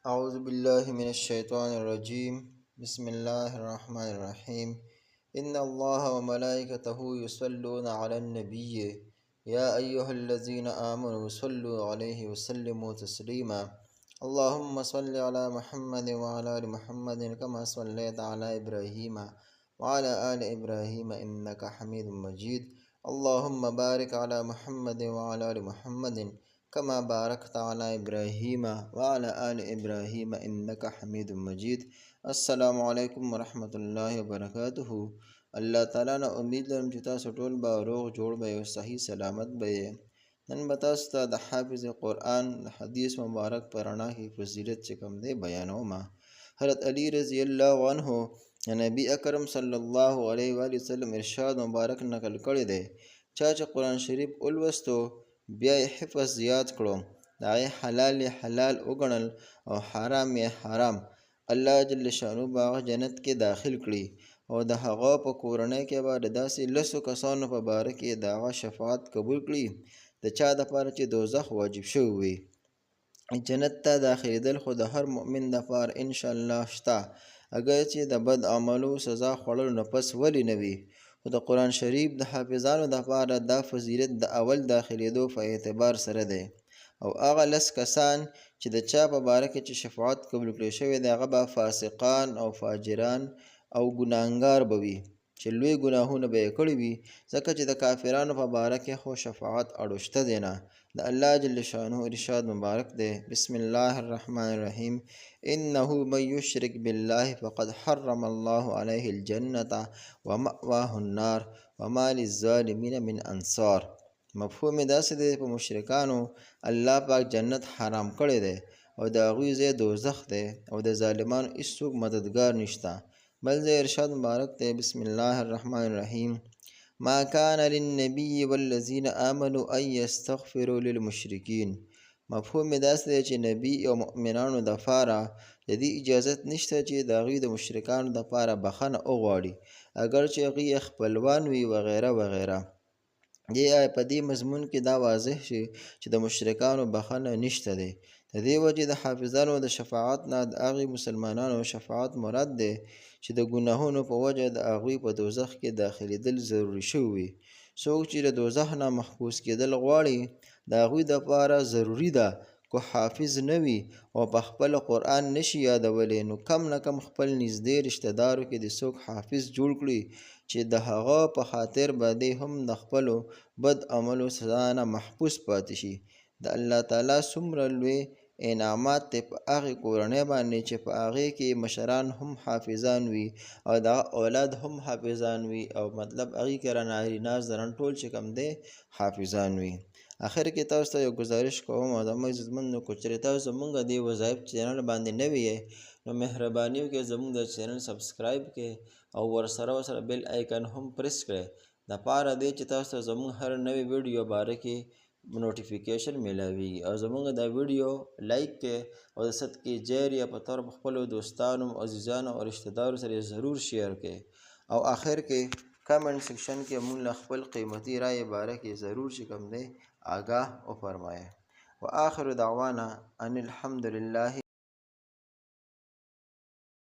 أعوذ بالله من الشيطان الرجيم بسم الله الرحمن الرحيم إن الله وملائكته يصلون على النبي يا أيها الذين آمنوا صلوا عليه وسلموا تسليما اللهم صل على محمد وعلى آل محمد كما صليت على إبراهيم وعلى آل إبراهيم إنك حميد مجيد اللهم بارك على محمد وعلى آل محمد كما باركت على إبراهيم وعلى آل إبراهيم إنك حميد مجيد السلام علیکم ورحمۃ اللہ وبرکاتہ. الله تعالی نه امید لرم چې تاسو ټول به روغ جوړ به او صحیح سلامت به یې. نن به تاسو ته د حافظ قرآن د حدیث مبارک په رڼا کې فضیلت چې کوم دی بیانوم. حضرت علی رضی الله عنه نبی اکرم صلی الله علیه و وسلم ارشاد مبارک نقل کړی دی، چا چې قرآن شریف ولوستو بیا یې حفظ زیات کړو، د هغې حلال یې حلال وګڼل او حرام یې حرام، الله جل شانو به هغه جنت کې داخل کړي او د هغه په کورنۍ کې به د داسې لسو کسانو په باره کې د هغه شفاعت قبول کړي د چا دپاره چې دوزخ واجب شوی وي. جنت ته داخلېدل خو د هر مؤمن دپاره انشاءالله شته، اگر چې د بد عملو سزا خوړلو نه پس ولې نه وي. خو د قرآن شریف د حافظانو دپاره دا فضیلت د اول داخلېدو په اعتبار سره دی، او هغه لس کسان چې د چا په باره کې چې شفاعت قبول کړی شوی دی هغه به فاسقان او فاجران او ګناهګار به وي چې لوی ګناهونه به یې کړي وي، ځکه چې د کافرانو په باره کې خو شفاعت اړو شته دی نه. د الله جل شانه ارشاد مبارک دی، بسم الله الرحمن الرحیم انه من یشرک بالله فقد حرم الله علیه الجنة ومأواه النار وما للظالمین من انصار. مفهوم یې داسې دی په مشرکانو الله پاک جنت حرام کړی دی او د هغوی ځای دوزخ دی او د ظالمانو هېڅوک مددګار نشته. بل ځای ارشاد مبارک دی، بسم الله الرحمن الرحیم ما کان للنبي والذین آمنوا ان یستغفروا للمشرکین. مفهوم یې داسې دی چې نبي او مؤمنانو دپاره د دې اجازت نشته چې د هغوی د مشرکانو دپاره بخښنه وغواړي اگر چې هغوی یې خپلوان وي وغیره وغیره. په دې مضمون کې دا واضح شي چې د مشرکانو بخښنه نشته دی. د دې وجې د حافظانو د شفاعت نه د هغې مسلمانانو شفاعت مراد دی چې د ګناهونو په وجه د هغوی په دوزخ کې داخلېدل ضروري شوي وي. څوک چې د دوزخ نه محفوظ کېدل غواړي د هغوی دپاره ضروري ده که حافظ نه وي او په خپله قرآن نشي یادولی، نو کم نه کم خپل نږدې رشته دارو کې د څوک حافظ جوړ کړي چې د هغه په خاطر به دی هم د خپلو بد عملو سزا نه محفوظ پاتې شي. د الله تعالی څومره لوی انعامات دی په هغې کورنۍ باندې چې په هغې کې مشران هم حافظان وي او د اولاد هم حافظان وي، او مطلب هغې کې نارینه زنان ټول چې کوم دی حافظان وي. آخر کې تاسو ته یو گزارش کوم او زما عزتمندو که چېرې تاسو زموږ د دې وظایف چینل باندې نوي یې نو مهرباني وکړئ زموږ د چینل سبسکرایب کړئ او ورسره بیل آیکن هم پریس کړئ دپاره دی چې تاسو ته زموږ هر نوې ویډیو باره کې نوټیفیکیشن میلاویږي، او زموږ دا ویډیو لایک کړئ او د صدقې جاریه په طور په خپلو دوستانو عزیزانو او رشته دارو سره ضرور شیر کړئ، او آخر کې کمنټ سیکشن کې موږ له خپل قیمتي رایې باره کې ضرور چې کوم دی آگاه وفرمایئ. و آخر دعوانا ان الحمد لله